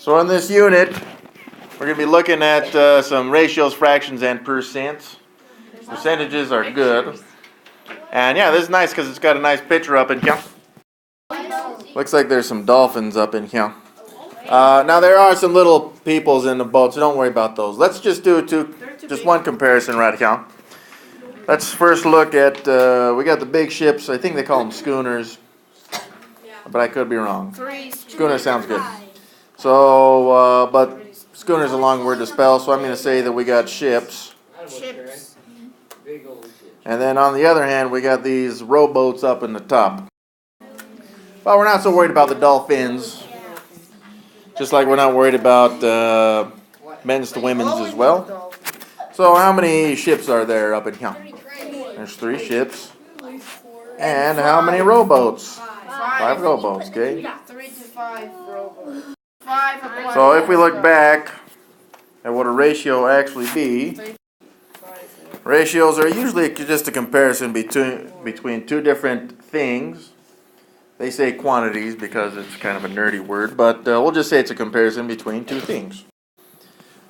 So in this unit, we're going to be looking at some ratios, fractions, and percents. Percentages are good. And yeah, this is nice because it's got a nice picture up in here. Looks like there's some dolphins up in here. Now there are some little peoples in the boat, so don't worry about those. Let's just do just one comparison right here. Let's first look at, we got the big ships. I think they call them schooners, but I could be wrong. Schooner sounds good. So, but schooner is a long word to spell, so I'm going to say that we got ships. And then on the other hand, we got these rowboats up in the top. But we're not so worried about the dolphins, just like we're not worried about men's to women's as well. So how many ships are there up in here? There's 3 ships. And how many rowboats? 5 rowboats, okay? 3 to 5 rowboats. So if we look back at what a ratio actually be, ratios are usually just a comparison between two different things. They say quantities because it's kind of a nerdy word, but we'll just say it's a comparison between two things.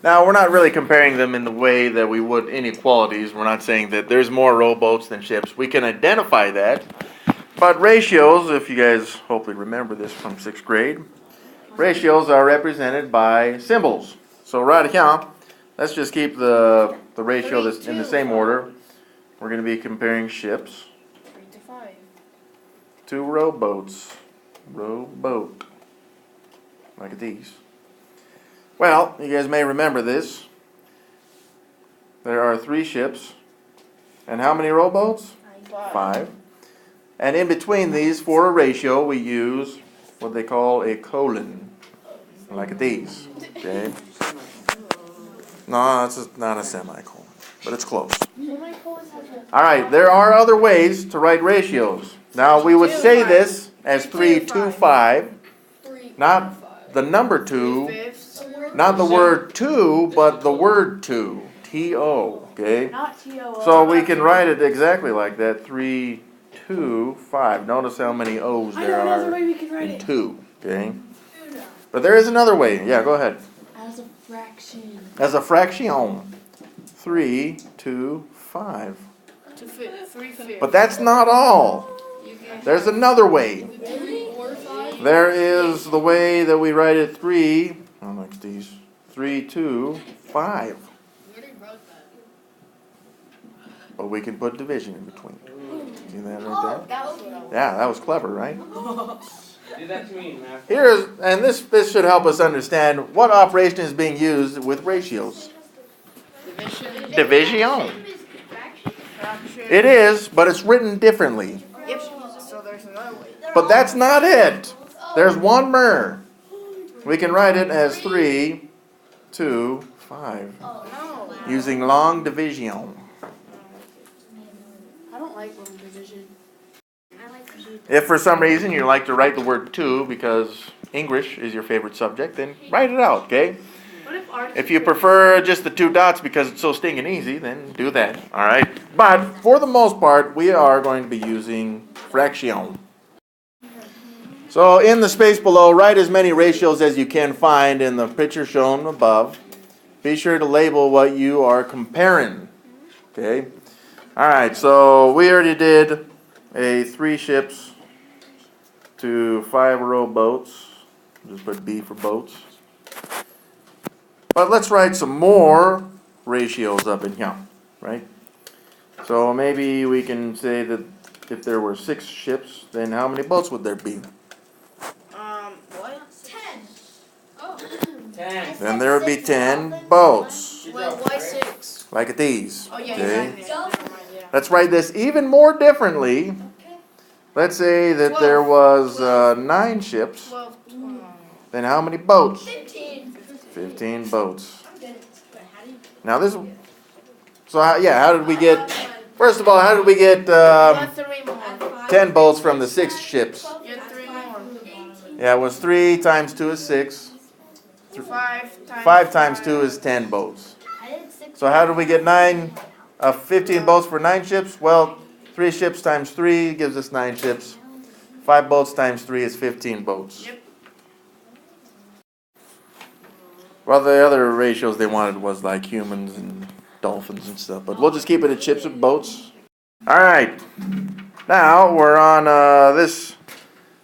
Now, we're not really comparing them in the way that we would inequalities. We're not saying that there's more rowboats than ships. We can identify that. But ratios, if you guys hopefully remember this from 6th grade, ratios are represented by symbols. So right here, let's just keep the ratio in the same order. We're going to be comparing ships 3 to 5. to rowboats. Rowboat. Like these. Well, you guys may remember this. There are 3 ships. And how many rowboats? 5. And in between these, for a ratio, we use what they call a colon. Like these. Okay? No, it's not a semicolon, but it's close. Alright, there are other ways to write ratios. Now, we would say this as 3 to 5. Not the number 2. Not the word to, but the word to. T-O. Okay? So we can write it exactly like that. 3 to 5. Notice how many O's there are in 2. Okay? But there is another way. Yeah, go ahead. As a fraction. As a fraction. 3 to 5. But that's not all. There's another way. There is the way that we write it 3. I like these. 3 to 5. But we can put division in between. See that right there? Yeah, that was clever, right? Do that to me, man. This should help us understand what operation is being used with ratios. Division. It is, but it's written differently. Yep. So there's another way. But that's not it. There's one more. We can write it as 3 to 5. Using long division. I don't like long division. If for some reason you like to write the word to because English is your favorite subject, then write it out, okay? If you prefer just the 2 dots because it's so stinking easy, then do that, all right? But for the most part, we are going to be using fraction. So in the space below, write as many ratios as you can find in the picture shown above. Be sure to label what you are comparing, okay? All right, so we already did a 3 ships to 5 rowboats. Just put B for boats. But let's write some more ratios up in here, right? So maybe we can say that if there were 6 ships, then how many boats would there be? What? 10. Oh. 10. Then there would be 10 boats, Well, why 6? like these. Oh, yeah, Okay? yeah. Let's write this even more differently. Let's say that there was 9 ships. 12. Then how many boats? 15. 15 boats. Now this, so how did we get, first of all, how did we get 3 more. 10 boats from the 6 ships? You had 3 more. Yeah, it was 3 times 2 is 6. 5 times 2 is 10 boats. So how did we get 15 boats for 9 ships? Well, 3 ships times 3 gives us 9 ships. 5 boats times 3 is 15 boats. Yep. Well, the other ratios they wanted was like humans and dolphins and stuff, but we'll just keep it at ships and boats. All right. Now we're on this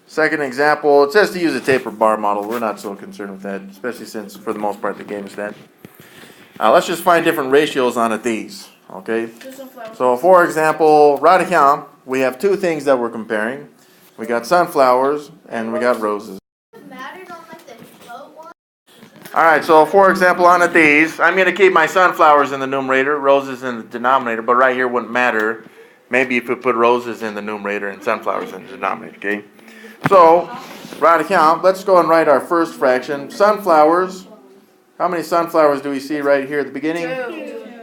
second example. It says to use a taper bar model. We're not so concerned with that, especially since for the most part the game is that. Let's just find different ratios on these. Okay. So for example, right here we have two things that we're comparing. We got sunflowers and we got roses. Alright, so for example on these, I'm going to keep my sunflowers in the numerator, roses in the denominator, but right here wouldn't matter. Maybe if we put roses in the numerator and sunflowers in the denominator, okay? So, right here, let's go and write our first fraction. Sunflowers, how many sunflowers do we see right here at the beginning?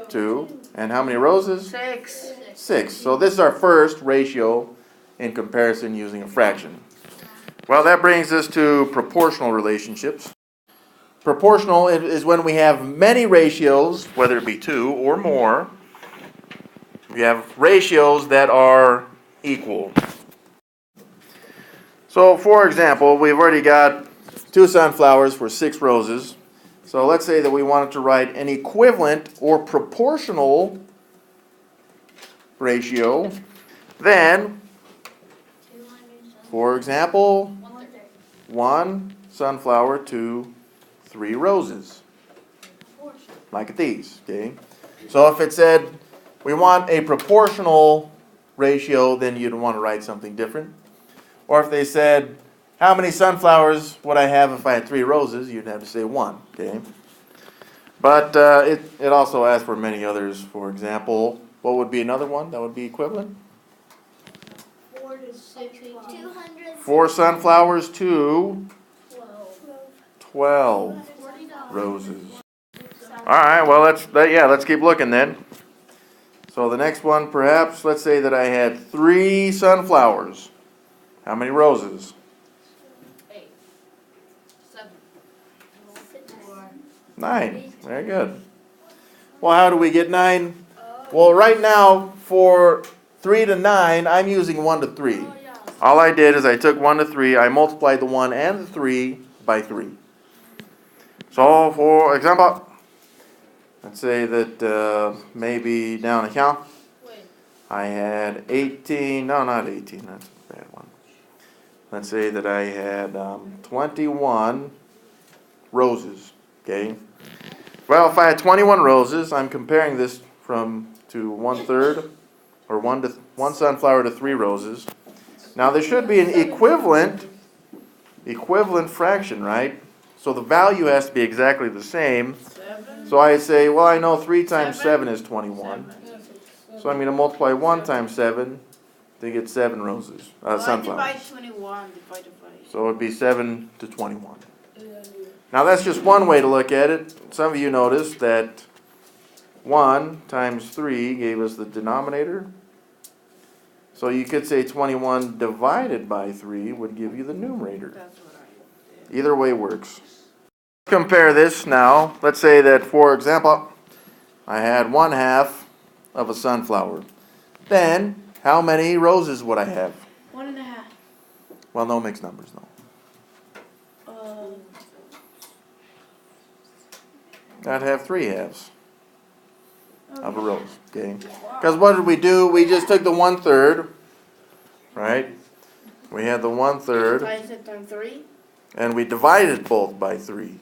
Two. And how many roses? 6. 6. So this is our first ratio in comparison using a fraction. Well, that brings us to proportional relationships. Proportional is when we have many ratios, whether it be 2 or more. We have ratios that are equal. So, for example, we've already got 2 sunflowers for 6 roses. So let's say that we wanted to write an equivalent or proportional ratio. Then, for example, 1 sunflower to 3 roses. Like these, okay? So if it said we want a proportional ratio, then you'd want to write something different. Or if they said, how many sunflowers would I have if I had 3 roses, you'd have to say 1, okay? But it also asks for many others. For example, what would be another one that would be equivalent? 4 to 6, 200. 4 sunflowers to 12 roses. All right, well, let's keep looking then. So the next one, perhaps, let's say that I had 3 sunflowers. How many roses? 8. 7. 9. Very good. Well, how do we get 9? Well, right now, for 3 to 9, I'm using 1 to 3. All I did is I took 1 to 3, I multiplied the 1 and the 3 by 3. So, for example, let's say that maybe down here, I had 18, no, not 18, that's a bad one. Let's say that I had 21 roses, okay? Well, if I had 21 roses, I'm comparing this to 1/3, or 1 sunflower to 3 roses. Now, there should be an equivalent fraction, right? So the value has to be exactly the same. 7. So I say, well, I know 3 times 7 is 21. So I'm going to multiply 1 times 7 to get 7 roses, sunflowers. Divide 21 divided by. So it would be 7 to 21. Now that's just one way to look at it. Some of you noticed that 1 times 3 gave us the denominator. So you could say 21 divided by 3 would give you the numerator. That's what I did. Either way works. Compare this now. Let's say that, for example, I had 1/2 of a sunflower. Then, how many roses would I have? 1.5. Well, no mixed numbers, no. I'd have 3 halves of a rose, okay? Because what did we do? We just took the 1/3, right? We had the 1/3, Times it times 3. and we divided both by 3,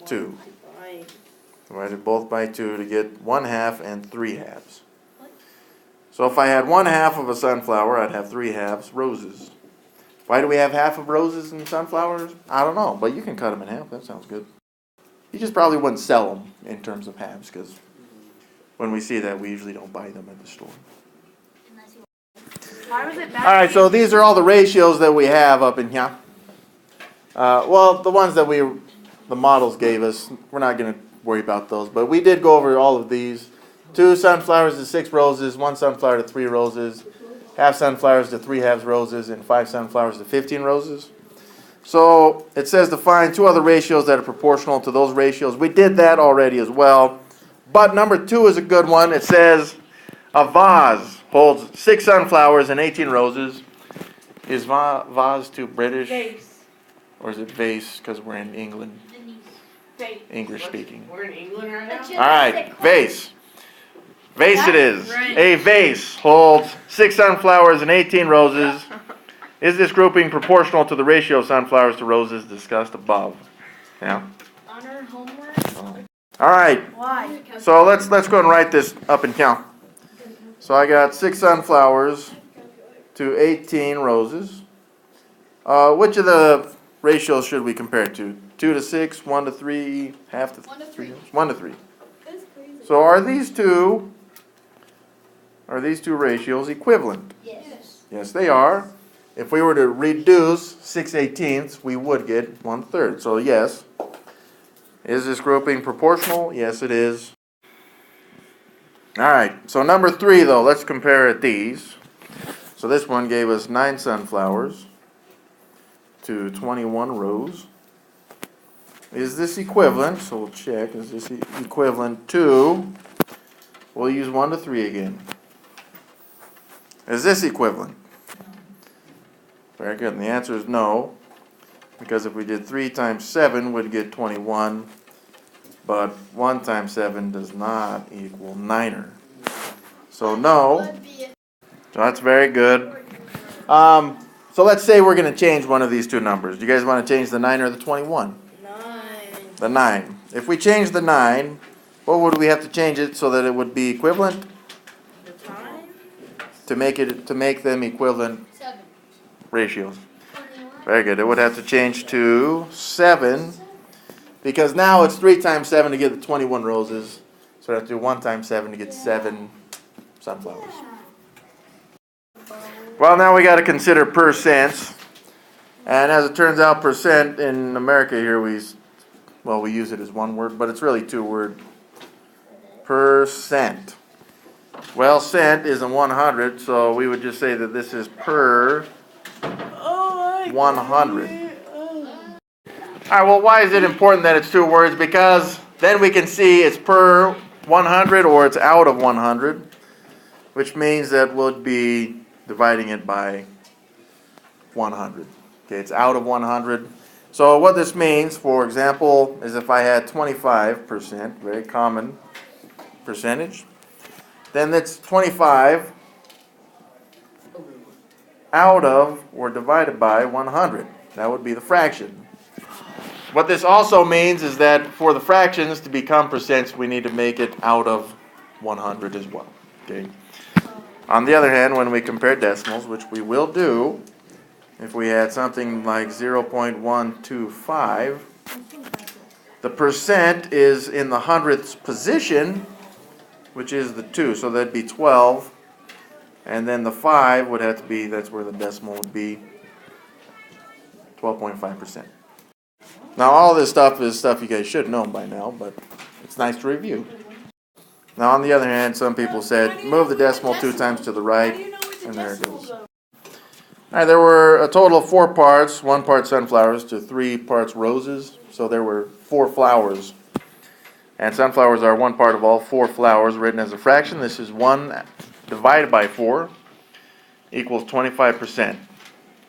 2. By. Divided both by 2 to get 1/2 and 3 halves. So if I had 1/2 of a sunflower, I'd have 3 halves roses. Why do we have half of roses and sunflowers? I don't know, but you can cut them in half. That sounds good. You just probably wouldn't sell them in terms of halves, because when we see that, we usually don't buy them at the store. Why was it bad? All right, so these are all the ratios that we have up in here. Well, the ones that the models gave us, we're not going to worry about those, but we did go over all of these. 2 sunflowers to 6 roses, 1 sunflower to 3 roses, half sunflowers to 3 halves roses, and 5 sunflowers to 15 roses. So it says to find 2 other ratios that are proportional to those ratios. We did that already as well. But number 2 is a good one. It says a vase holds 6 sunflowers and 18 roses. Is vase too British? Vase. Or is it vase because we're in England? English speaking. We're in England right now? All right, vase. Vase it is. Right. A vase holds 6 sunflowers and 18 roses. Is this grouping proportional to the ratio of sunflowers to roses discussed above? Yeah. Honor homework. All right. Why? So let's go and write this up and count. So I got 6 sunflowers to 18 roses. Which of the ratios should we compare it to? 2 to 6, 1 to 3, half to 3. 1 to 3. So are these two ratios equivalent? Yes. Yes, they are. If we were to reduce 6/18ths, we would get 1/3. So yes. Is this grouping proportional? Yes, it is. All right. So number 3, though, let's compare at these. So this one gave us 9 sunflowers to 21 rows. Is this equivalent? So we'll check. Is this equivalent to? We'll use 1 to 3 again. Is this equivalent? Very good. And the answer is no. Because if we did 3 times 7, we'd get 21. But 1 times 7 does not equal 9er. So no. So that's very good. So let's say we're going to change one of these two numbers. Do you guys want to change the 9 or the 21? 9. The 9. If we change the 9, what would we have to change it so that it would be equivalent? The time? To make them equivalent 7. ratios. Very good. It would have to change to 7 because now it's 3 times 7 to get the 21 roses. So we have to do 1 times 7 to get 7 sunflowers. Well, now we got to consider percents. And as it turns out, percent in America here, we use it as one word, but it's really 2 words. Percent. Well, cent is in 100, so we would just say that this is per 100. All right, well, why is it important that it's 2 words? Because then we can see it's per 100 or it's out of 100, which means that we'll be dividing it by 100. Okay, it's out of 100. So what this means, for example, is if I had 25%, very common percentage, then that's 25 out of or divided by 100. That would be the fraction. What this also means is that for the fractions to become percents, we need to make it out of 100 as well. Okay. On the other hand, when we compare decimals, which we will do, if we had something like 0.125, the percent is in the hundredths position, which is the 2. So that'd be 12. And then the 5 would have to be, that's where the decimal would be, 12.5%. Now all this stuff is stuff you guys should know by now, but it's nice to review. Now on the other hand, some people said, move the decimal 2 times to the right, and there it goes. Alright, there were a total of 4 parts, 1 part sunflowers to 3 parts roses, so there were 4 flowers. And sunflowers are 1 part of all 4 flowers written as a fraction. This is 1 divided by 4 equals 25%.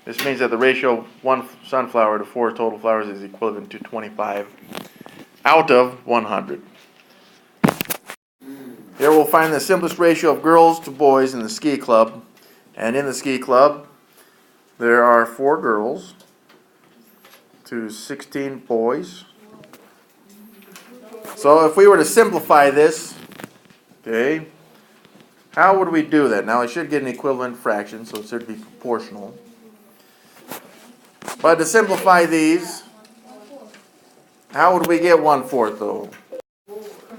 This means that the ratio of 1 sunflower to 4 total flowers is equivalent to 25 out of 100. Here we'll find the simplest ratio of girls to boys in the ski club. And in the ski club, there are 4 girls to 16 boys. So if we were to simplify this, okay, how would we do that? Now I should get an equivalent fraction, so it should be proportional. But to simplify these, how would we get 1/4 though?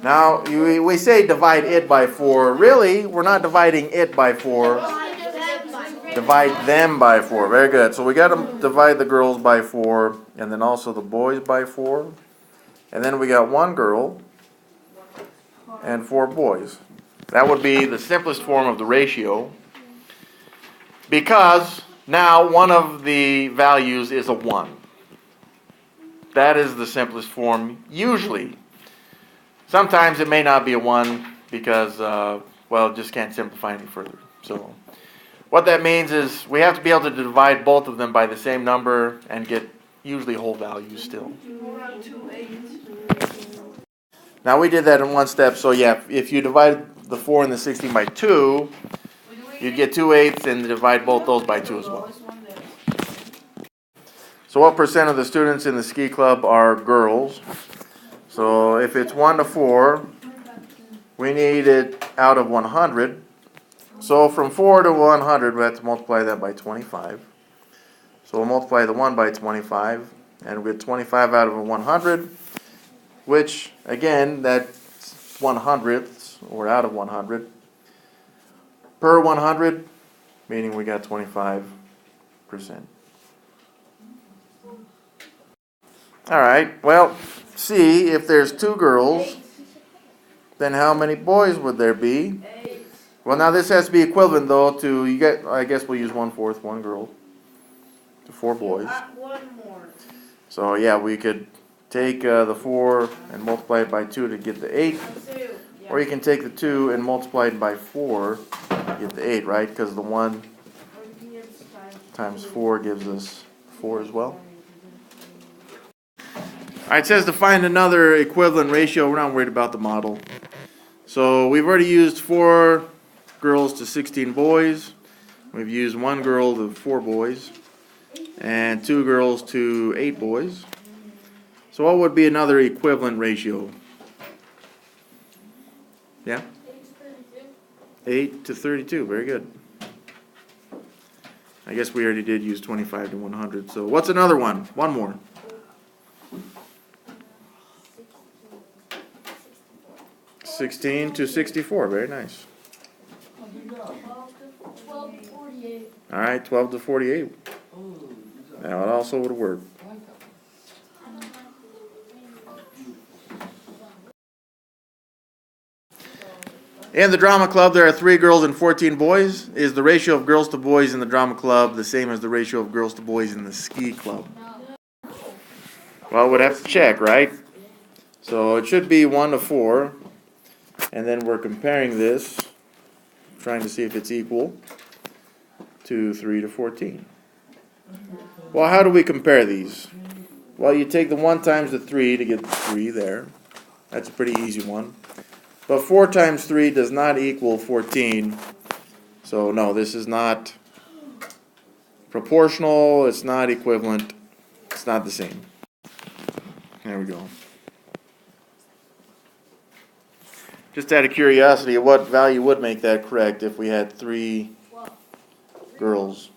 Now, we say divide it by 4. Really, we're not dividing it by 4. Divide them by 4. Very good. So we got to divide the girls by 4, and then also the boys by 4. And then we got 1 girl and 4 boys. That would be the simplest form of the ratio, because now one of the values is a 1. That is the simplest form usually. Sometimes it may not be a 1 because, just can't simplify any further. So what that means is we have to be able to divide both of them by the same number and get usually whole values still. Around 2 8. Now we did that in one step, so yeah, if you divide the 4 and the 16 by 2, you'd get 2/8 and divide both those by 2 as well. So what percent of the students in the ski club are girls? So if it's 1 to 4, we need it out of 100. So from 4 to 100, we have to multiply that by 25. So we'll multiply the 1 by 25, and we get 25 out of a 100, which, again, that's 100ths, or out of 100. Per 100, meaning we got 25%. All right, well, see, if there's 2 girls, then how many boys would there be? 8. Well, now this has to be equivalent, though, to, I guess we'll use 1/4, 1 girl, to 4 boys. One more. So, yeah, we could take the 4 and multiply it by 2 to get the 8. 2. Or you can take the 2 and multiply it by 4 to get the 8, right? Because the 1 times 4 gives us 4 as well. All right, it says to find another equivalent ratio. We're not worried about the model. So we've already used 4 girls to 16 boys. We've used 1 girl to 4 boys. And 2 girls to 8 boys. So what would be another equivalent ratio? Yeah? 8 to 32. Very good. I guess we already did use 25 to 100. So what's another one? One more. 16 to 64. Very nice. 12 to 48. All right, 12 to 48. Now it also would work. In the drama club, there are 3 girls and 14 boys. Is the ratio of girls to boys in the drama club the same as the ratio of girls to boys in the ski club? Well, we'd have to check, right? So it should be 1 to 4. And then we're comparing this, trying to see if it's equal to 3 to 14. Well, how do we compare these? Well, you take the 1 times the 3 to get the 3 there. That's a pretty easy one. But 4 times 3 does not equal 14. So no, this is not proportional, it's not equivalent, it's not the same. There we go. Just out of curiosity, what value would make that correct if we had 3 girls?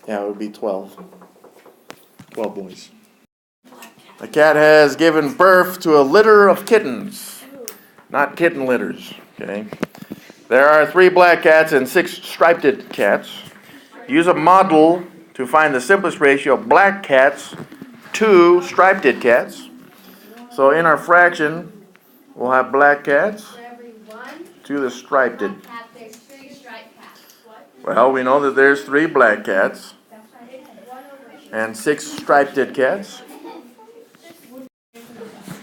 Yeah, it would be 12. 12 boys. A cat has given birth to a litter of kittens. Not kitten litters, okay? There are 3 black cats and 6 striped cats. Use a model to find the simplest ratio of black cats to striped cats. So in our fraction, we'll have black cats For every 1 to the striped. black cat, there's 3 striped cats. Well, we know that there's 3 black cats That's right. 1 over. and 6 striped cats.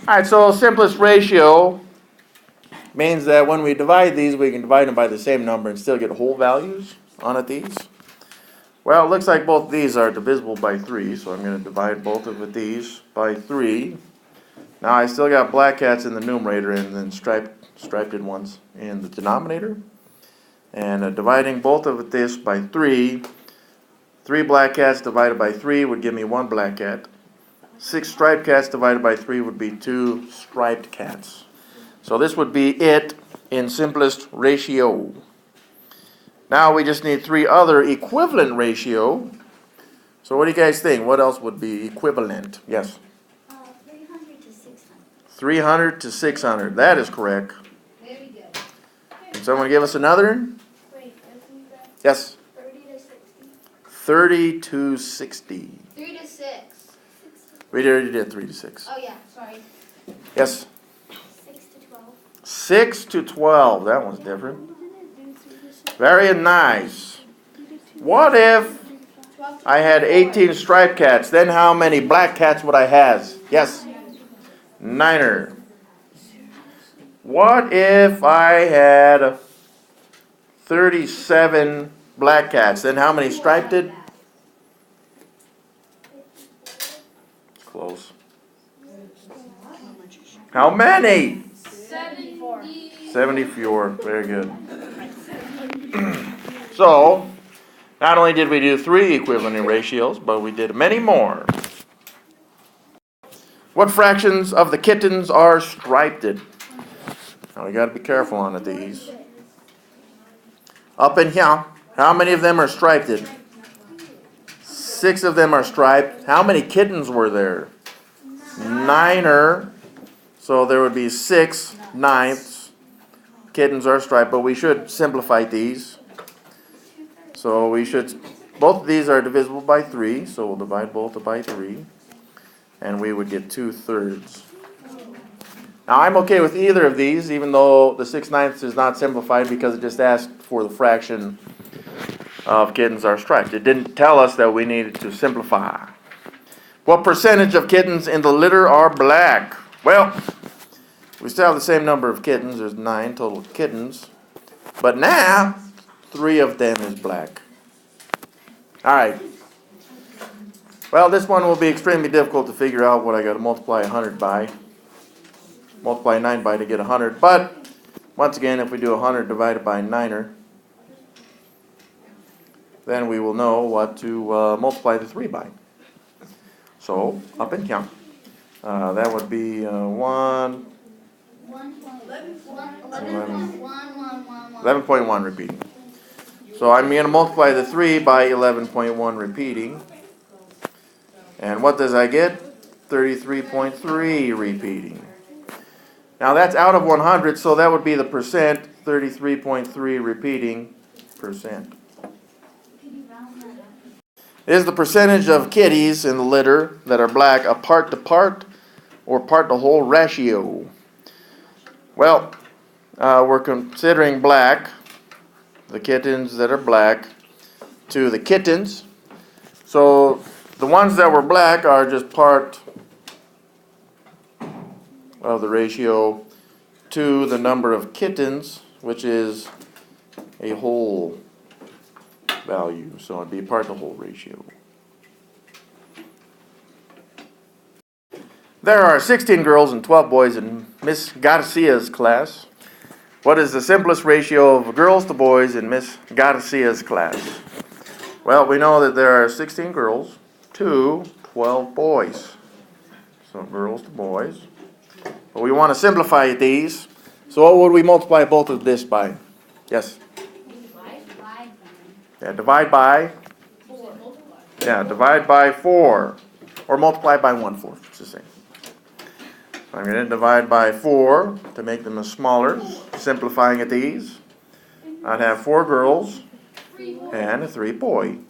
Alright, so simplest ratio means that when we divide these, we can divide them by the same number and still get whole values on these. Well, it looks like both these are divisible by 3, so I'm going to divide both of these by 3. Now I still got black cats in the numerator and then striped ones in the denominator. And dividing both of this by 3, 3 black cats divided by 3 would give me 1 black cat. 6 striped cats divided by 3 would be 2 striped cats. So this would be it in simplest ratio. Now we just need 3 other equivalent ratio. So what do you guys think? What else would be equivalent? Yes? 300 to 600. 300 to 600. That is correct. There we go. Can someone give us another? Wait, isn't that Yes? 30 to 60? 30 to 60. 3 to 6. We already did 3 to 6. Oh, yeah, sorry. Yes? 6 to 12. 6 to 12. That one's different. Very nice. What if 12 to I had 18 striped cats? Then how many black cats would I have? Yes? Niner. What if I had 37 black cats? Then how many striped? close. How many? 74. 74. Very good. So, not only did we do 3 equivalent ratios, but we did many more. What fractions of the kittens are striped? Now we got to be careful on these. Up in here, how many of them are striped? 6 of them are striped. How many kittens were there? 9. So there would be 6/9. Kittens are striped, but we should simplify these. So both of these are divisible by 3, so we'll divide both by 3. And we would get 2/3. Now I'm okay with either of these, even though the 6/9 is not simplified because it just asked for the fraction of kittens are striped. It didn't tell us that we needed to simplify. What percentage of kittens in the litter are black? Well, we still have the same number of kittens. There's 9 total kittens. But now, 3 of them is black. All right. Well, this one will be extremely difficult to figure out what I got to multiply 100 by. Multiply 9 by to get 100. But, once again, if we do 100 divided by 9, then we will know what to multiply the 3 by. So, up and count. That would be 1, 11.1 repeating. So I'm going to multiply the 3 by 11.1 repeating. And what does I get? 33.3 repeating. Now that's out of 100, so that would be the percent, 33.3 repeating percent. Is the percentage of kitties in the litter that are black a part-to-part or part-to-whole ratio? Well, we're considering black, the kittens that are black, to the kittens. So the ones that were black are just part of the ratio to the number of kittens, which is a whole value. So it'd be part to whole ratio. There are 16 girls and 12 boys in Miss Garcia's class. What is the simplest ratio of girls to boys in Miss Garcia's class? Well, we know that there are 16 girls to 12 boys. So girls to boys. But we want to simplify these. So what would we multiply both of this by? Yes? Yeah, divide by 4. Or multiply by 1/4. It's the same. I'm going to divide by 4 to make them smaller. Simplifying at these. I'd have 4 girls and a 3 boy.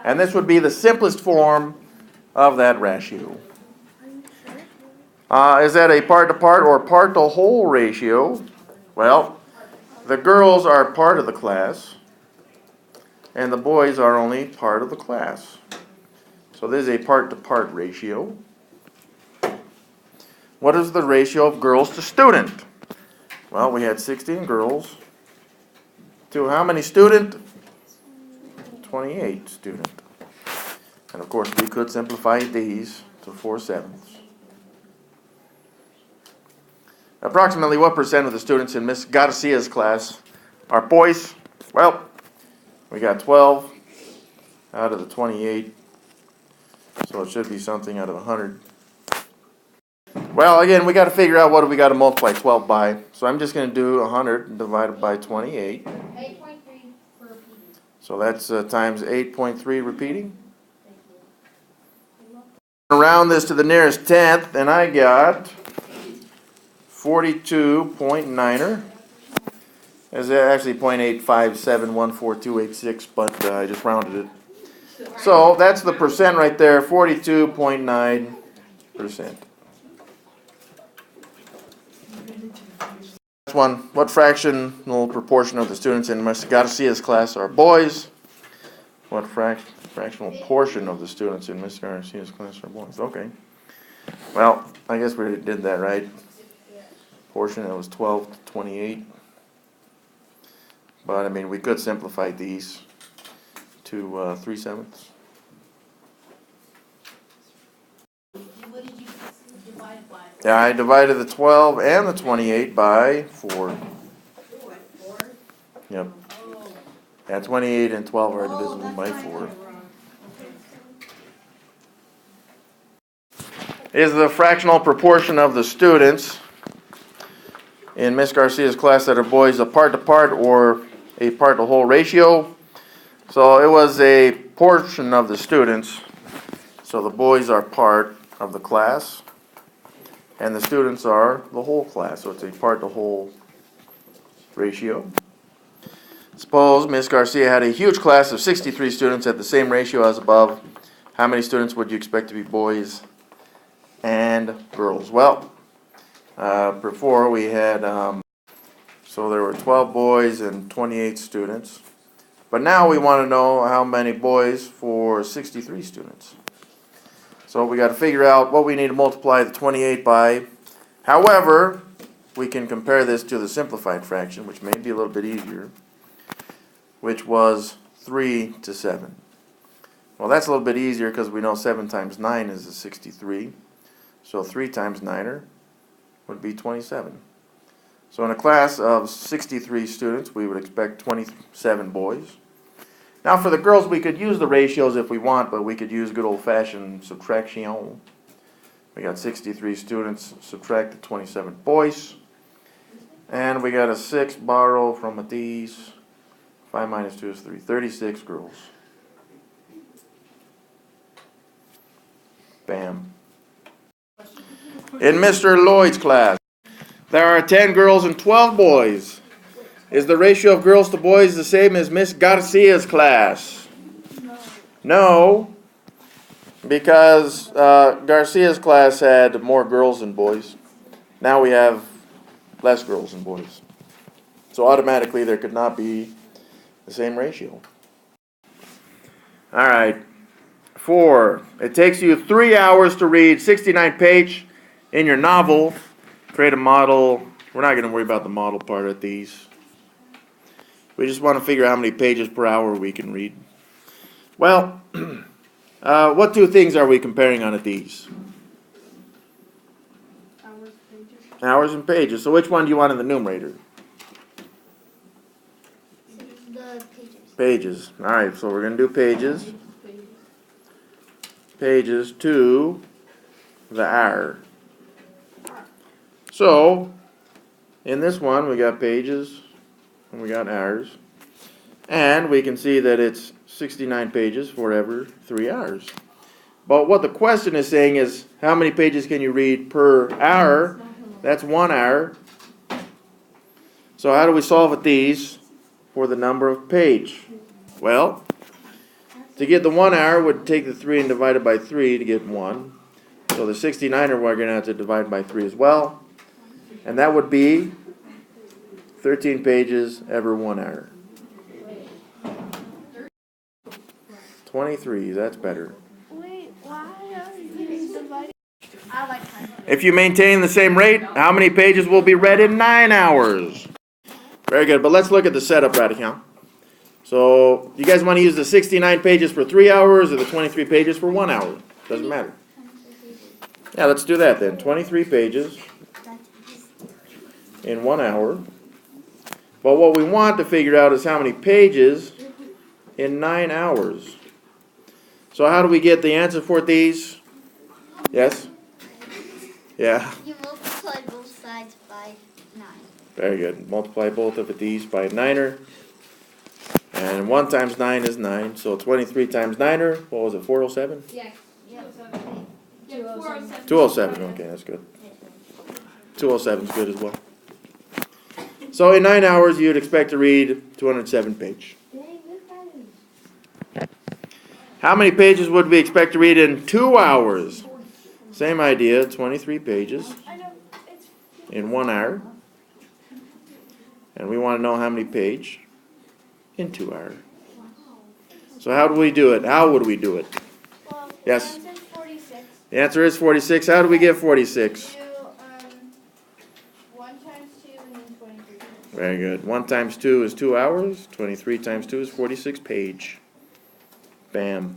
And this would be the simplest form of that ratio. Is that a part-to-part or part-to-whole ratio? Well, the girls are part of the class, and the boys are only part of the class. So this is a part-to-part ratio. What is the ratio of girls to student? Well, we had 16 girls to how many student? 28 student. And of course, we could simplify these to 4/7. Approximately what percent of the students in Miss Garcia's class are boys? Well, we got 12 out of the 28, so it should be something out of 100. Well, again, we got to figure out what do we got to multiply 12 by. So I'm just going to do 100 divided by 28. 8.3 for repeating. So that's times 8.3 repeating. Round this to the nearest tenth, and I got 42.9er. It's actually 0.857142886, but I just rounded it. So that's the percent right there, 42.9%. Next one, what fractional proportion of the students in Miss Garcia's class are boys? What fractional portion of the students in Miss Garcia's class are boys? Okay. Well, I guess we did that right. Portion, that was 12 to 28. But, I mean, we could simplify these to 3/7. Yeah, I divided the 12 and the 28 by 4. Yep. Yeah, 28 and 12 are divisible by 4. Is the fractional proportion of the students in Miss Garcia's class that are boys a part-to-part or a part-to-whole ratio? So it was a portion of the students. So the boys are part of the class, and the students are the whole class. So it's a part-to-whole ratio. Suppose Miss Garcia had a huge class of 63 students at the same ratio as above. How many students would you expect to be boys and girls? Well, before we had, so there were 12 boys and 28 students. But now we want to know how many boys for 63 students. So we got to figure out what we need to multiply the 28 by. However, we can compare this to the simplified fraction, which may be a little bit easier, which was 3 to 7. Well, that's a little bit easier because we know 7 times 9 is a 63. So 3 times 9 would be 27. So in a class of 63 students, we would expect 27 boys. Now for the girls, we could use the ratios if we want, but we could use good old-fashioned subtraction. We got 63 students, subtract the 27 boys. And we got a 6 borrow from a these. 5 minus 2 is 3. 36 girls. Bam. In Mr. Lloyd's class, there are 10 girls and 12 boys. Is the ratio of girls to boys the same as Miss Garcia's class? No, because Garcia's class had more girls than boys. Now we have less girls than boys. So automatically there could not be the same ratio. All right. 4. It takes you 3 hours to read 69 pages in your novel. Create a model. We're not going to worry about the model part of these. We just want to figure out how many pages per hour we can read. Well, what two things are we comparing on these? Hours and pages. So which one do you want in the numerator? The pages. Pages. All right, so we're going to do pages. Pages to the hour. So, in this one, we got pages and we got hours. And we can see that it's 69 pages for every 3 hours. But what the question is saying is, how many pages can you read per hour? That's 1 hour. So how do we solve with these for the number of page? Well, to get the 1 hour would take the 3 and divide it by 3 to get 1. So the 69er we're going to have to divide by 3 as well. And that would be 13 pages every 1 hour. 23, that's better. Wait, why are you dividing? I like time. If you maintain the same rate, how many pages will be read in 9 hours? Very good, but let's look at the setup right now. So, you guys want to use the 69 pages for 3 hours or the 23 pages for 1 hour? Doesn't matter. Yeah, let's do that then. 23 pages in 1 hour. But what we want to figure out is how many pages in 9 hours. So how do we get the answer for these? Yes? Yeah. You multiply both sides by 9. Very good. Multiply both of these by a 9er. And 1 times 9 is 9. So 23 times 9er, what was it, 407? Yeah. 207. Okay, that's good. 207 is good as well. So in 9 hours, you'd expect to read 207 pages. How many pages would we expect to read in 2 hours? Same idea, 23 pages in 1 hour. And we want to know how many pages in 2 hours. So how do we do it? How would we do it? Well, Yes? the answer is 46. The answer is 46. How do we get 46? Do 1 times 2 and then 23. Very good. 1 times 2 is 2 hours. 23 times 2 is 46 pages. Bam.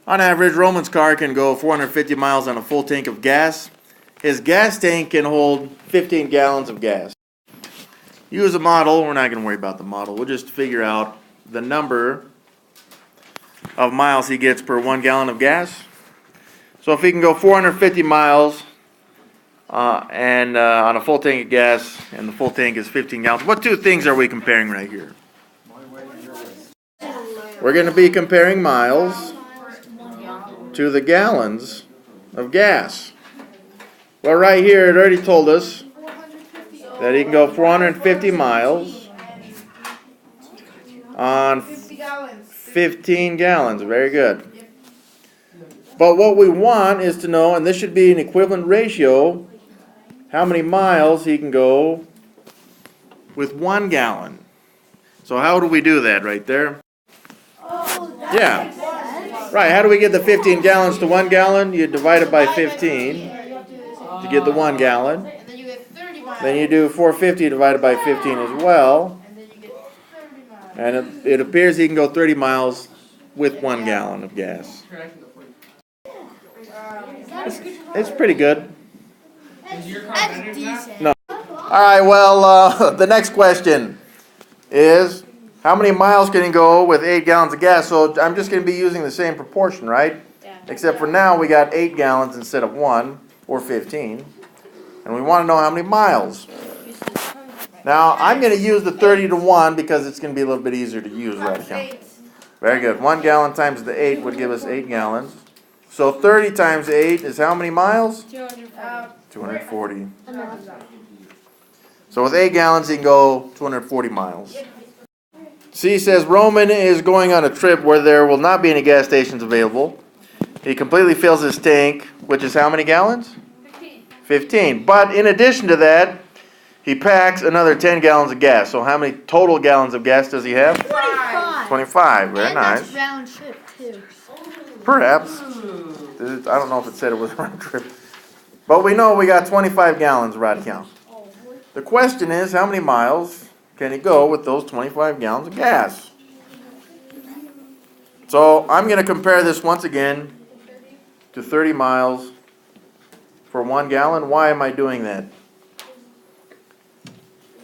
On average, Roman's car can go 450 miles on a full tank of gas. His gas tank can hold 15 gallons of gas. Use a model. We're not going to worry about the model. We'll just figure out the number of miles he gets per 1 gallon of gas. So if he can go 450 miles and on a full tank of gas, and the full tank is 15 gallons, what two things are we comparing right here? We're going to be comparing miles to the gallons of gas. Well, right here, it already told us that he can go 450 miles on 15 gallons. Very good. But what we want is to know, and this should be an equivalent ratio, how many miles he can go with 1 gallon. So how do we do that right there? Yeah. Right, how do we get the 15 gallons to 1 gallon? You divide it by 15 to get the 1 gallon. Then you do 450 divided by 15 as well. And it appears he can go 30 miles with 1 gallon of gas. It's pretty good. That's decent. No. Alright, well, the next question is, how many miles can he go with 8 gallons of gas? So I'm just going to be using the same proportion, right? Yeah. Except for now we got 8 gallons instead of 1, or 15. And we want to know how many miles. Now, I'm going to use the 30 to 1 because it's going to be a little bit easier to use right now. Very good. 1 gallon times the 8 would give us 8 gallons. So 30 times 8 is how many miles? 240. So with 8 gallons, he can go 240 miles. C says Roman is going on a trip where there will not be any gas stations available. He completely fills his tank, which is how many gallons? 15. But in addition to that, he packs another 10 gallons of gas. So how many total gallons of gas does he have? 25. Very nice. That's round trip too. Perhaps. I don't know if it said it was a round trip. But we know we got 25 gallons right now. The question is, how many miles can he go with those 25 gallons of gas? So I'm going to compare this once again to 30 miles for 1 gallon. Why am I doing that?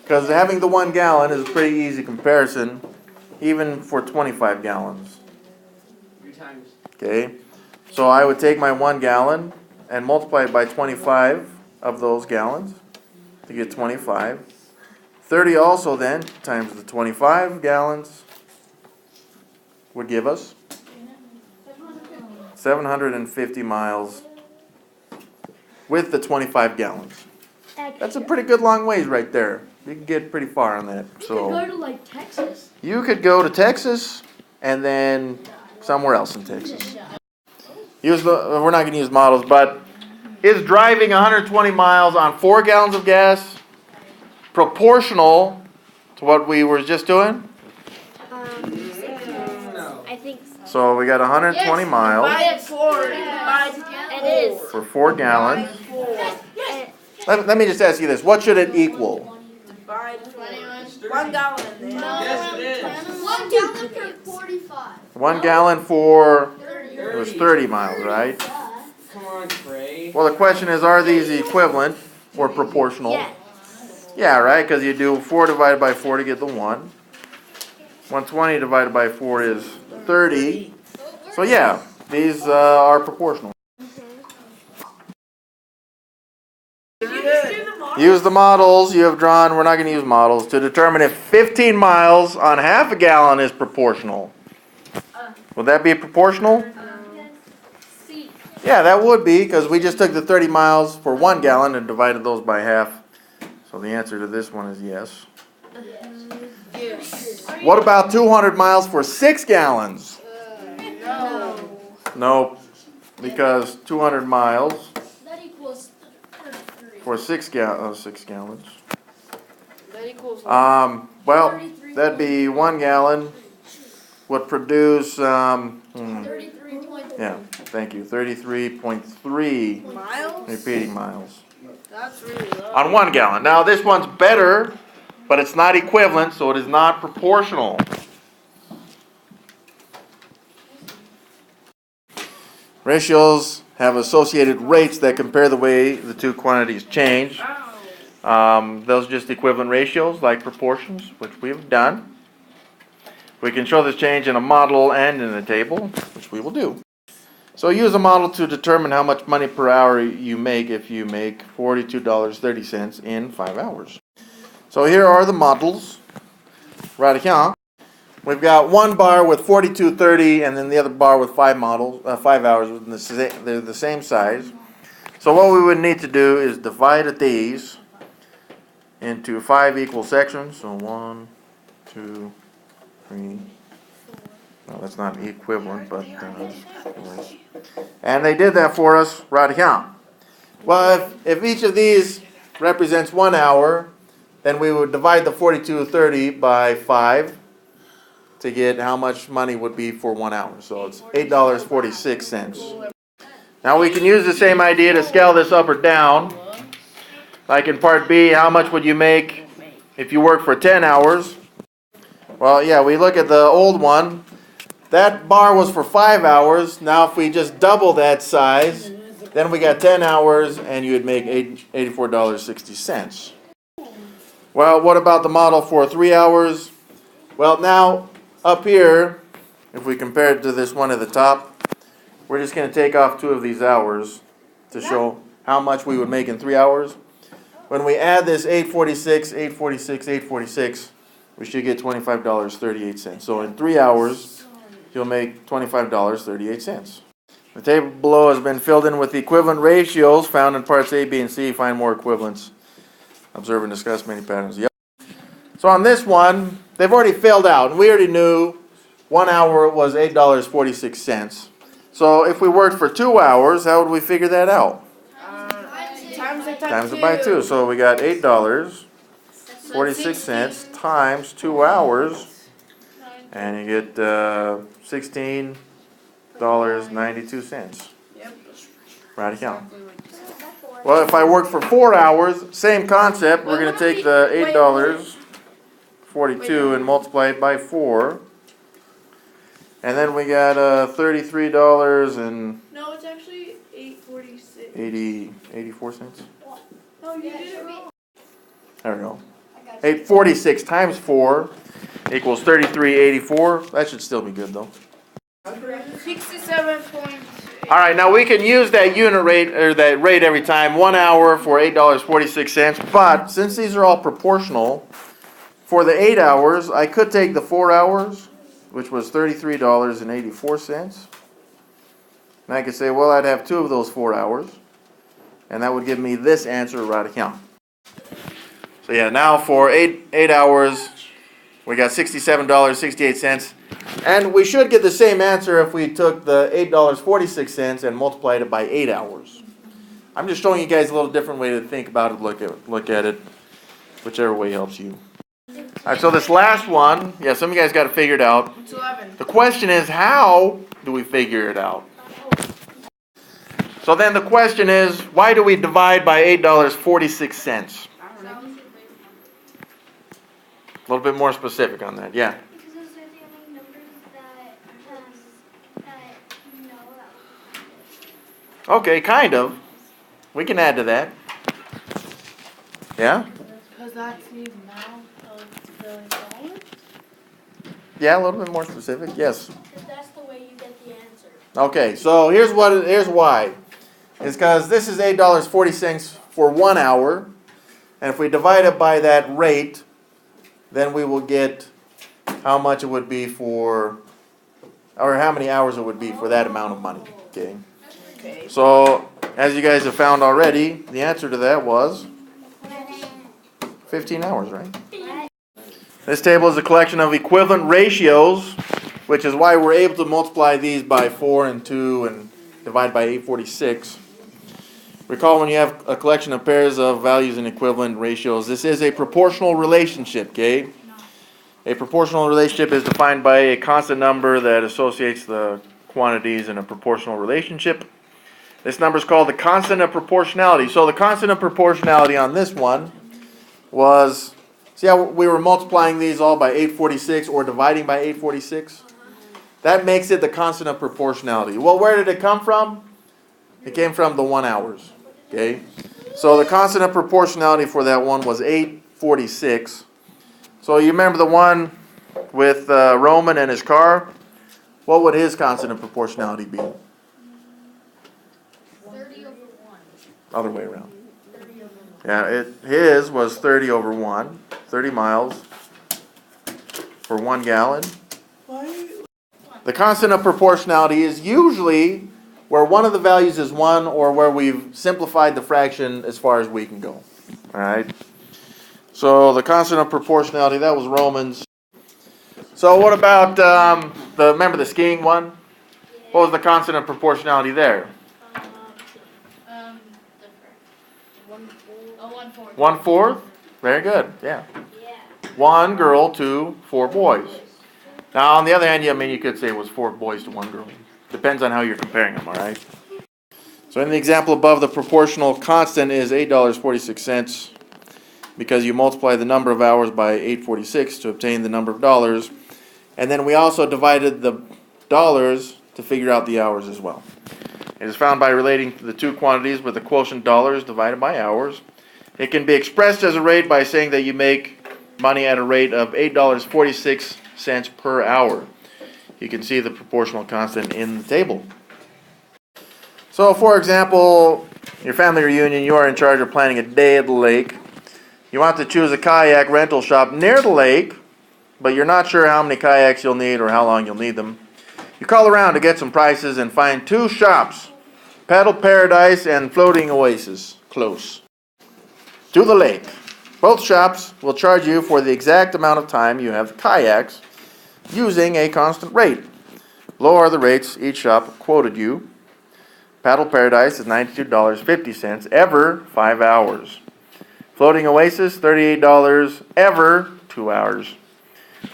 Because having the 1 gallon is a pretty easy comparison, even for 25 gallons. 3 times. Okay, so I would take my 1 gallon and multiply it by 25 of those gallons to get 25. 30 also then times the 25 gallons would give us 750 miles with the 25 gallons. That's a pretty good long ways right there. You can get pretty far on that. You So could go to like Texas. you could go to Texas and then somewhere else in Texas. We're not going to use models, but is driving 120 miles on 4 gallons of gas proportional to what we were just doing? I think so. So we got 120 miles It is. for 4 gallons. Let me just ask you this. What should it equal? 1 gallon. Yes, it is. 1 gallon per 45. 1 gallon for, it was 30 miles, right? Come on, Trey. Well, the question is, are these equivalent or proportional? Yes. Yeah, right, because you do 4 divided by 4 to get the 1. 120 divided by 4 is 30. So yeah, these are proportional. Use the models you have drawn. We're not going to use models to determine if 15 miles on half a gallon is proportional. Would that be proportional? Yeah, that would be, because we just took the 30 miles for 1 gallon and divided those by half. So the answer to this one is yes. What about 200 miles for 6 gallons? Nope, because 200 miles That equals 33. for 6 gallons. That equals Well, that'd be 1 gallon would produce, 33.3. yeah, thank you, 33.3 miles? repeating miles That's really low. on 1 gallon. Now this one's better, but it's not equivalent, so it is not proportional. Ratios have associated rates that compare the way the two quantities change. Those are just equivalent ratios like proportions, which we've done. We can show this change in a model and in a table, which we will do. So use a model to determine how much money per hour you make if you make $42.30 in 5 hours. So here are the models. Right here. We've got one bar with 42.30 and then the other bar with 5 hours. They're the same size. So what we would need to do is divide these into 5 equal sections. So 1, 2, 3. Well, that's not equivalent, but and they did that for us right here. Well, if each of these represents 1 hour, then we would divide the 42.30 by 5 to get how much money would be for 1 hour. So it's $8.46. Now we can use the same idea to scale this up or down. Like in part B, how much would you make if you work for 10 hours? Well, yeah, we look at the old one. That bar was for 5 hours. Now if we just double that size, then we got 10 hours and you would make $84.60. Well, what about the model for 3 hours? Well, now up here, if we compare it to this one at the top, we're just going to take off 2 of these hours to show how much we would make in 3 hours. When we add this 846, 846, 846, we should get $25.38. So in 3 hours, you'll make $25.38. The table below has been filled in with the equivalent ratios found in parts A, B, and C. Find more equivalents. Observe and discuss many patterns. Yep. So on this one, they've already filled out, and we already knew 1 hour was $8.46. So if we worked for 2 hours, how would we figure that out? Times it by 2. So we got $8.46 times 2 hours, and you get $16.92. Right here. Well, if I work for 4 hours, same concept. We're going to take the $8.42 and multiply it by 4. And then we got $33 and No, it's actually 8.46. 84 cents. No, you did it wrong. There we go. 846 times 4 equals 33.84. That should still be good though. 67 points. All right, now we can use that unit rate or that rate every time. 1 hour for $8.46. But since these are all proportional, for the 8 hours, I could take the 4 hours, which was $33.84. And I could say, well, I'd have 2 of those 4 hours. And that would give me this answer right here. So yeah, now for 8 hours, we got $67.68. And we should get the same answer if we took the $8.46 and multiplied it by 8 hours. I'm just showing you guys a little different way to think about it, look at it, whichever way helps you. All right, so this last one, yeah, some of you guys got to figure it out. It's 11. The question is, how do we figure it out? So then the question is, why do we divide by $8.46? A little bit more specific on that, yeah. Because those are the only numbers that you know that. Okay, kind of. We can add to that. Yeah? Because that's the amount of the dollar? Yeah, a little bit more specific, yes. Because that's the way you get the answer. Okay, so here's why. It's because this is $8.40 for 1 hour. And if we divide it by that rate, then we will get how much it would be for, or how many hours it would be for that amount of money. Okay. So, as you guys have found already, the answer to that was 15 hours, right? This table is a collection of equivalent ratios, which is why we're able to multiply these by 4 and 2 and divide by 846. Recall when you have a collection of pairs of values in equivalent ratios, this is a proportional relationship, okay? A proportional relationship is defined by a constant number that associates the quantities in a proportional relationship. This number is called the constant of proportionality. So the constant of proportionality on this one was, see how we were multiplying these all by 846 or dividing by 846? That makes it the constant of proportionality. Well, where did it come from? It came from the 1 hours. Okay? So the constant of proportionality for that one was 846. So you remember the one with Roman and his car? What would his constant of proportionality be? 30 over 1. Other way around. 30 over 1. Yeah, his was 30 over 1. 30 miles for 1 gallon. The constant of proportionality is usually where one of the values is 1 or where we've simplified the fraction as far as we can go. Alright? So the constant of proportionality, that was Romans. So what about, remember the skiing one? What was the constant of proportionality there? Different. 1/4. 1/4? Very good, yeah. 1 girl to 4 boys. Now, on the other hand, you could say it was 4 boys to 1 girl. Depends on how you're comparing them, all right? So in the example above, the proportional constant is $8.46 because you multiply the number of hours by 846 to obtain the number of dollars. And then we also divided the dollars to figure out the hours as well. It is found by relating the two quantities with the quotient dollars divided by hours. It can be expressed as a rate by saying that you make money at a rate of $8.46 per hour. You can see the proportional constant in the table. So, for example, your family reunion, you are in charge of planning a day at the lake. You want to choose a kayak rental shop near the lake, but you're not sure how many kayaks you'll need or how long you'll need them. You call around to get some prices and find 2 shops, Paddle Paradise and Floating Oasis, close to the lake. Both shops will charge you for the exact amount of time you have the kayaks using a constant rate. Below are the rates each shop quoted you. Paddle Paradise is $92.50 ever 5 hours. Floating Oasis, $38 ever 2 hours.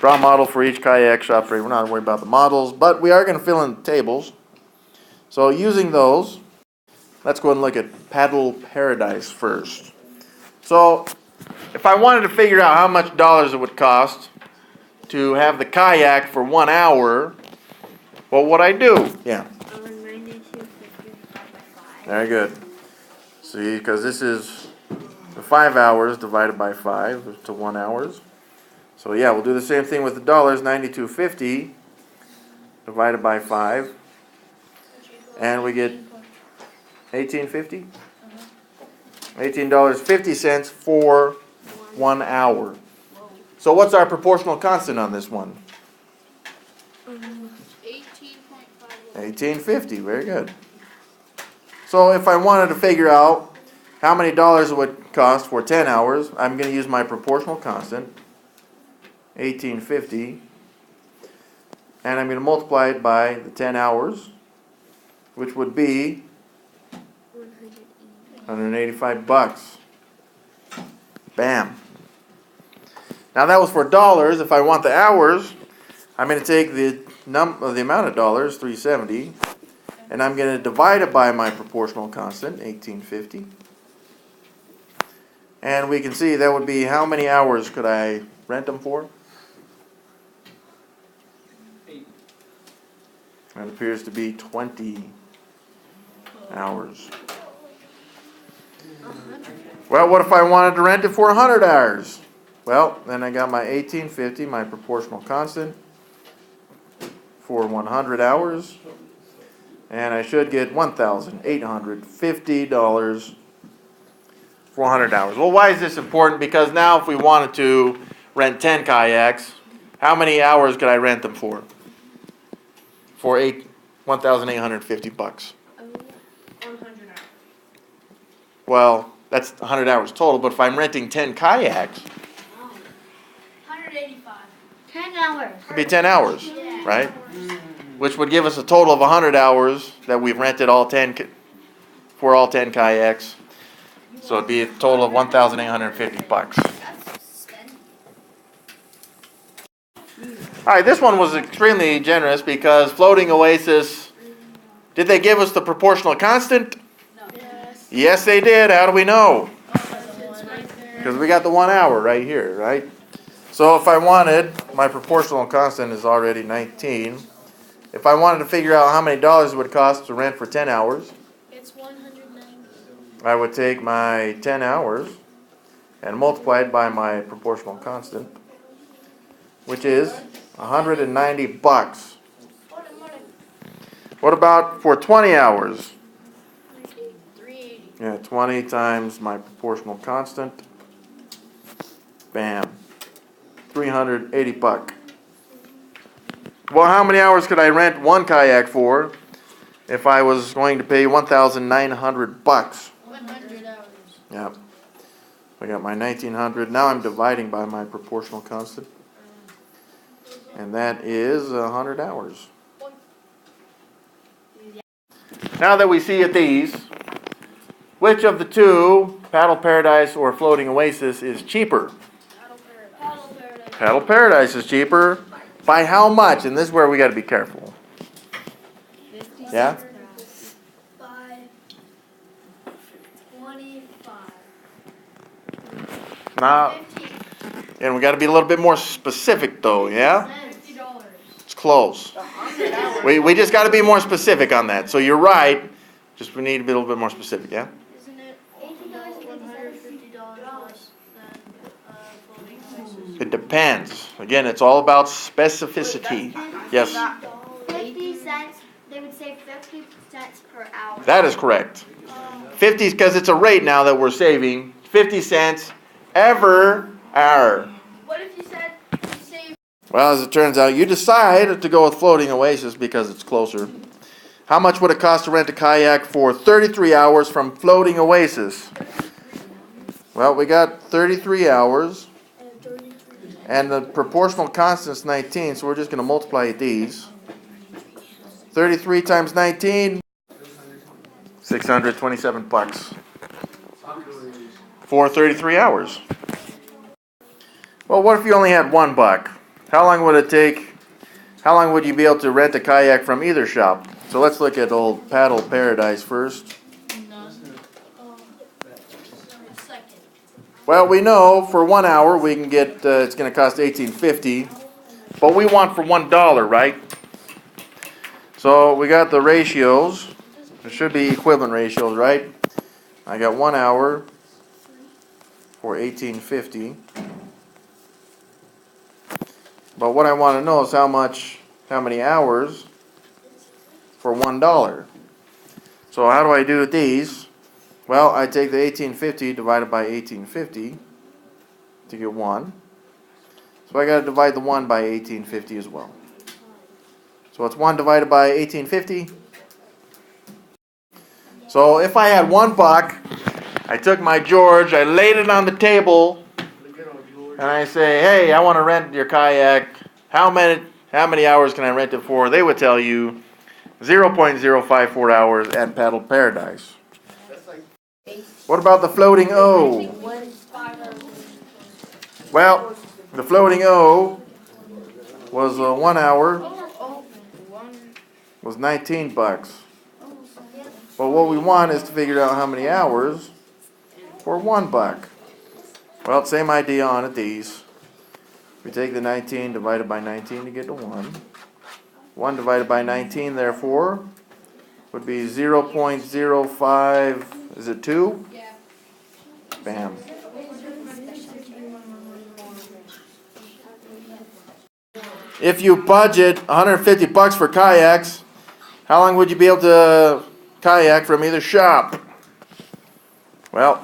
Draw a model for each kayak shop rate. We're not worried about the models, but we are going to fill in the tables. So using those, let's go and look at Paddle Paradise first. So if I wanted to figure out how much dollars it would cost to have the kayak for 1 hour, what would I do? Yeah. 92.50 by 5. Very good. See, because this is the 5 hours divided by 5 to 1 hours. So yeah, we'll do the same thing with the dollars, 92.50 divided by 5. And we get $18.50? $18.50 for 1 hour. So what's our proportional constant on this one? 18.5. 18.50, very good. So if I wanted to figure out how many dollars it would cost for 10 hours, I'm going to use my proportional constant, 18.50, and I'm going to multiply it by the 10 hours, which would be $185. Bam. Now that was for dollars. If I want the hours, I'm going to take the amount of dollars, 370, and I'm going to divide it by my proportional constant, 1850. And we can see that would be how many hours could I rent them for? 8. It appears to be 20 hours. Well, what if I wanted to rent it for 100 hours? Well, then I got my 1850, my proportional constant, for 100 hours. And I should get $1,850 for 100 hours. Well, why is this important? Because now if we wanted to rent 10 kayaks, how many hours could I rent them for? For $1,850. 100 hours. Well, that's 100 hours total, but if I'm renting 10 kayaks, 185. 10 hours. it'd be 10 hours, Yeah. right? Which would give us a total of 100 hours that we've rented for all 10 kayaks. So it'd be a total of $1,850. All right, this one was extremely generous because Floating Oasis, did they give us the proportional constant? Yes. Yes, they did. How do we know? It's right there. Because we got the 1 hour right here, right? So if I wanted, my proportional constant is already 19. if I wanted to figure out how many dollars it would cost to rent for 10 hours, It's 190. I would take my 10 hours and multiply it by my proportional constant, which is $190. What about for 20 hours? 380. Yeah, 20 times my proportional constant. Bam. $380. Well, how many hours could I rent one kayak for if I was going to pay $1,900? 100 hours. Yep. I got my 1900. Now I'm dividing by my proportional constant. And that is 100 hours. Now that we see at these, which of the two, Paddle Paradise or Floating Oasis, is cheaper? Paddle Paradise. Paddle Paradise is cheaper. By how much? And this is where we got to be careful. 50 Yeah? By 25. Now, 50. and we got to be a little bit more specific though, yeah? $50. It's close. We just got to be more specific on that. So you're right. Just we need to be a little bit more specific, yeah? Isn't it $150 less than Floating Oasis? It depends. Again, it's all about specificity. Yes, 50 cents. They would say 50 cents per hour. that is correct. 50 because it's a rate now that we're saving. 50 cents every hour. What if you said you save? Well, as it turns out, you decide to go with Floating Oasis because it's closer. How much would it cost to rent a kayak for 33 hours from Floating Oasis? Well, we got 33 hours. And the proportional constant is 19, so we're just going to multiply these. 33 times 19, $627 for 33 hours. Well, what if you only had $1? How long would it take? How long would you be able to rent a kayak from either shop? So let's look at old Paddle Paradise first. Second. Well, we know for 1 hour we can get, it's going to cost $18.50, but we want for $1, right? So we got the ratios. There should be equivalent ratios, right? I got 1 hour for $18.50. But what I want to know is how many hours for $1. So how do I do these? Well, I take the $18.50 divided by $18.50 to get 1. So I got to divide the 1 by $18.50 as well. So it's 1 divided by $18.50. So if I had $1, I took my George, I laid it on the table, and I say, hey, I want to rent your kayak. How many hours can I rent it for? They would tell you 0.054 hours at Paddle Paradise. What about the Floating O? Well, the Floating O was 1 hour, was $19. But what we want is to figure out how many hours for $1. Well, same idea on it, these. We take the 19 divided by 19 to get to 1. 1 divided by 19, therefore, would be 0.05, is it 2? Yeah. Bam. If you budget $150 for kayaks, how long would you be able to kayak from either shop? Well,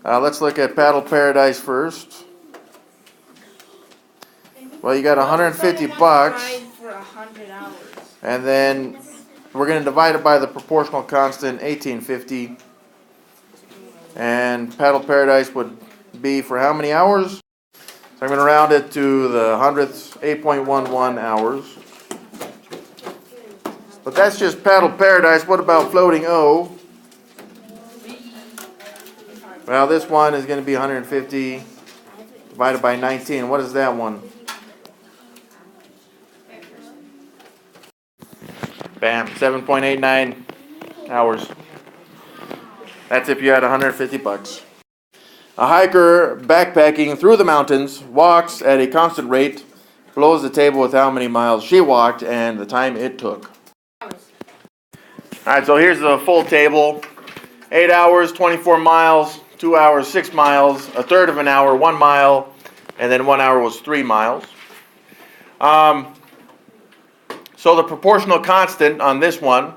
let's look at Paddle Paradise first. Well, you got $150, For 100 hours. and then we're going to divide it by the proportional constant, $18.50. And Paddle Paradise would be for how many hours? So I'm going to round it to the hundredths, 8.11 hours. But that's just Paddle Paradise. What about Floating O? Well, this one is going to be 150 divided by 19. What is that one? Bam, 7.89 hours. That's if you had $150. A hiker backpacking through the mountains walks at a constant rate below is the table with how many miles she walked and the time it took. Alright, so here's the full table. 8 hours, 24 miles, 2 hours, 6 miles, a third of an hour, 1 mile, and then 1 hour was 3 miles. So the proportional constant on this one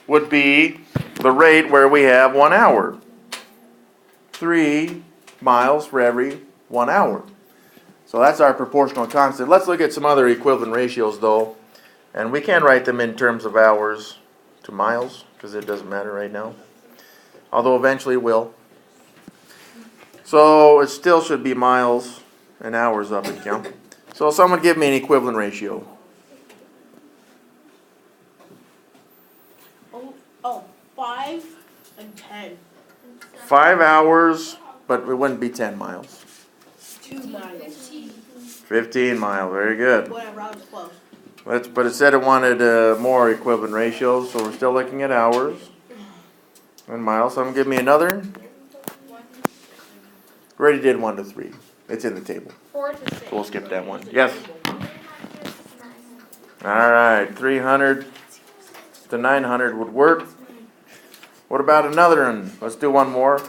would be the rate where we have 1 hour. 3 miles for every 1 hour. So that's our proportional constant. Let's look at some other equivalent ratios though. And we can write them in terms of hours to miles, because it doesn't matter right now. Although eventually it will. So it still should be miles and hours up and down. So someone give me an equivalent ratio. Oh, 5 and 10. 5 hours, but it wouldn't be 10 miles. 2 miles. 15 miles, very good. Whatever, I was close. But it said it wanted more equivalent ratios, so we're still looking at hours and miles. Someone give me another. We already did 1 to 3. It's in the table. 4 to 6. So we'll skip that one. Yes. All right, 300 to 900 would work. What about another one? Let's do one more.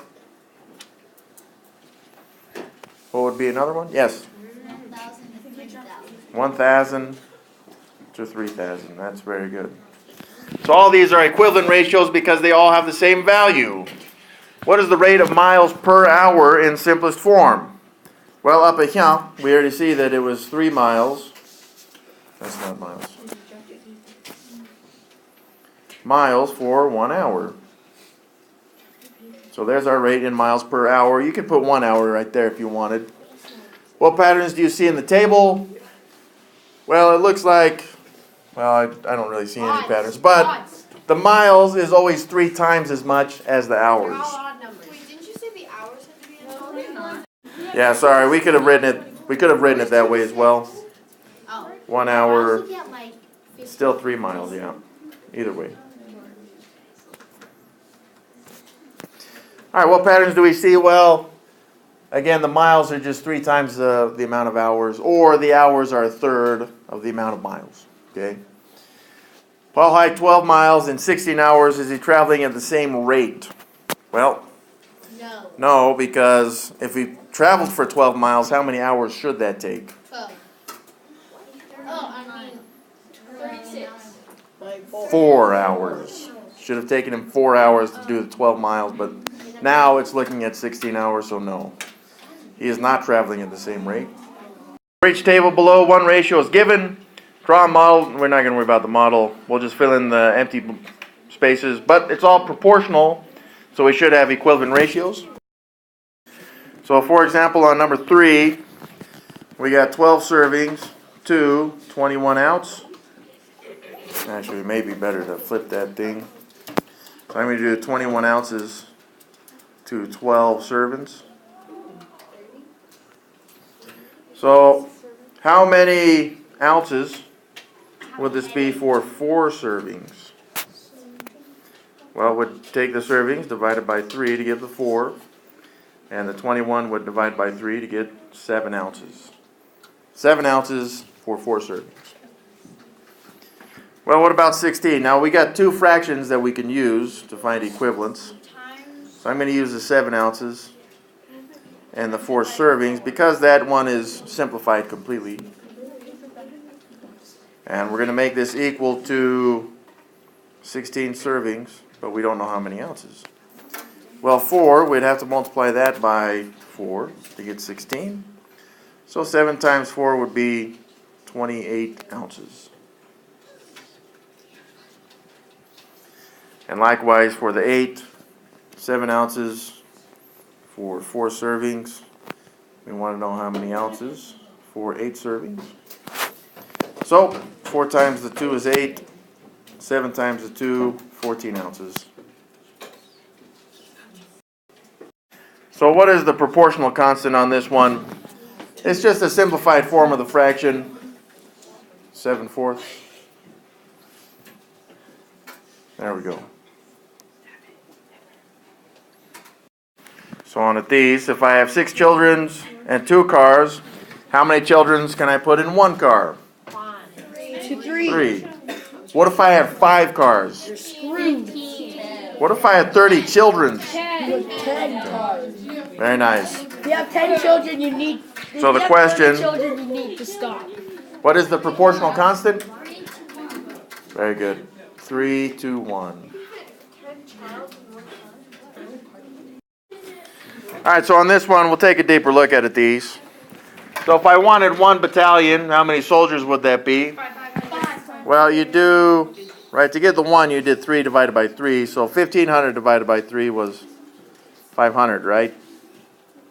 What would be another one? Yes. 1,000 to 3,000. That's very good. So all these are equivalent ratios because they all have the same value. What is the rate of miles per hour in simplest form? Well, up here, we already see that it was 3 miles. That's not miles. Miles for 1 hour. So there's our rate in miles per hour. You could put 1 hour right there if you wanted. What patterns do you see in the table? Well, it looks like, well, I don't really see any patterns, but the miles is always 3 times as much as the hours. Wait, didn't you say the hours had to be in total? Yeah, sorry, we could have written it that way as well. Oh. 1 hour, Get like still 3 miles, yeah. Either way. Alright, what patterns do we see? Well, again, the miles are just 3 times the amount of hours, or the hours are a third of the amount of miles. Okay? Paul hiked 12 miles in 16 hours. Is he traveling at the same rate? Well, no, because if he traveled for 12 miles, how many hours should that take? 12. Oh, I mean 36. 4 hours. Should have taken him 4 hours to do the 12 miles, but now it's looking at 16 hours, so no. He is not traveling at the same rate. For each table below, one ratio is given. Draw a model. We're not going to worry about the model. We'll just fill in the empty spaces, but it's all proportional, so we should have equivalent ratios. So for example, on number 3, we got 12 servings to 21 ounce. Actually, it may be better to flip that thing. So I'm going to do 21 ounces to 12 servings. So how many ounces would this be for 4 servings? Well, we'd take the servings, divide it by 3 to get the 4. And the 21 would divide by 3 to get 7 ounces. 7 ounces for 4 servings. Well, what about 16? Now, we got 2 fractions that we can use to find equivalents. So I'm going to use the 7 ounces and the 4 servings because that one is simplified completely. And we're going to make this equal to 16 servings, but we don't know how many ounces. Well, 4, we'd have to multiply that by 4 to get 16. So 7 times 4 would be 28 ounces. And likewise for the 8, 7 ounces for 4 servings. We want to know how many ounces for 8 servings. So 4 times the 2 is 8. 7 times the 2, 14 ounces. So what is the proportional constant on this one? It's just a simplified form of the fraction. 7/4. There we go. So on at these, if I have 6 children and 2 cars, How many children can I put in one car? 3. What if I have 5 cars? What if I have 30 children? 10 cars. Very nice. If you have 10 children, you need. So the question, Children, you need to stop. what is the proportional constant? Very good. 3 to 1. Alright, so on this one, we'll take a deeper look at these. So if I wanted 1 battalion, how many soldiers would that be? Well, you do, right, to get the 1, you did 3 divided by 3. So 1,500 divided by 3 was 500, right?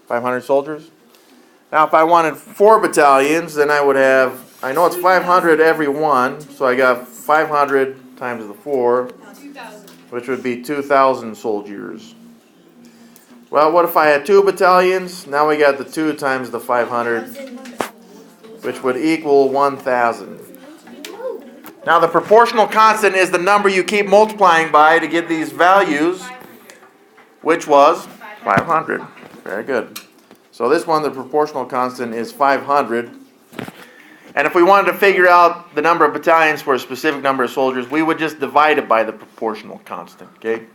500 soldiers? Now, if I wanted 4 battalions, then I would have, I know it's 500 every one, so I got 500 times the 4, which would be 2,000 soldiers. Well, what if I had 2 battalions? Now we got the 2 times the 500, which would equal 1,000. Now the proportional constant is the number you keep multiplying by to get these values, which was 500. Very good. So this one, the proportional constant is 500. And if we wanted to figure out the number of battalions for a specific number of soldiers, we would just divide it by the proportional constant, okay?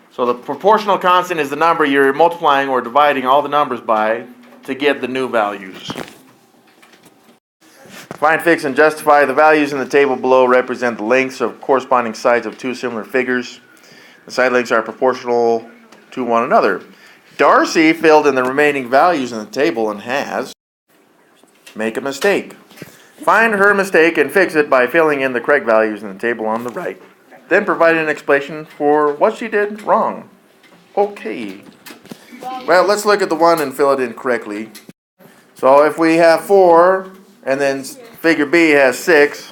So the proportional constant is the number you're multiplying or dividing all the numbers by to get the new values. Find, fix, and justify. The values in the table below represent the lengths of corresponding sides of 2 similar figures. The side lengths are proportional to one another. Darcy filled in the remaining values in the table and has make a mistake. Find her mistake and fix it by filling in the correct values in the table on the right. Then provide an explanation for what she did wrong. Okay. Well, let's look at the one and fill it in correctly. So if we have 4, and then figure B has 6,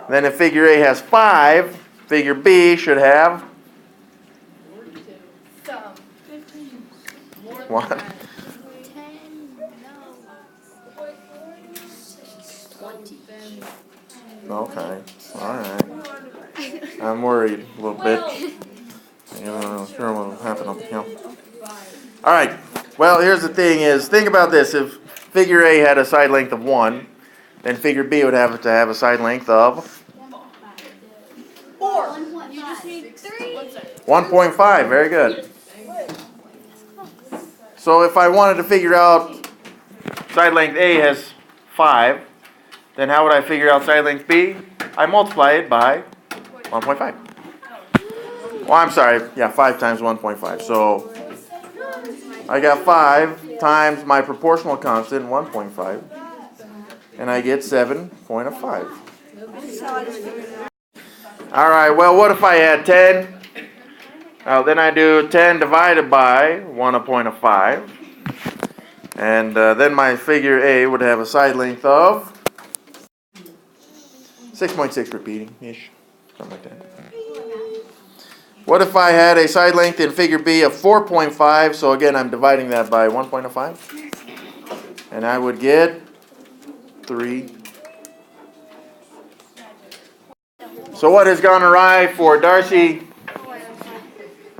then if figure A has 5, figure B should have what? 20. Okay. Alright. I'm worried a little bit. I'm not sure what will happen up here. Alright. Well, here's the thing is, think about this. If figure A had a side length of 1, then figure B would have to have a side length of 4. You just need 3. 1.5. Very good. So if I wanted to figure out side length A has 5, then how would I figure out side length B? I multiply it by 1.5. Well, I'm sorry. Yeah, 5 times 1.5. So I got 5 times my proportional constant, 1.5, and I get 7.5. All right, well, what if I had 10? Then I do 10 divided by 1.5. And then my figure A would have a side length of 6.6 repeating-ish, something like that. What if I had a side length in figure B of 4.5? So again, I'm dividing that by 1.5. And I would get 3. So what has gone awry for Darcy?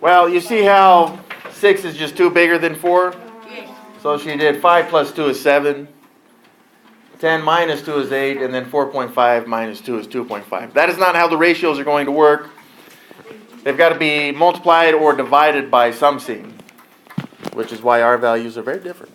Well, you see how 6 is just 2 bigger than 4? So she did 5 plus 2 is 7. 10 minus 2 is 8. And then 4.5 minus 2 is 2.5. That is not how the ratios are going to work. They've got to be multiplied or divided by something, which is why our values are very different.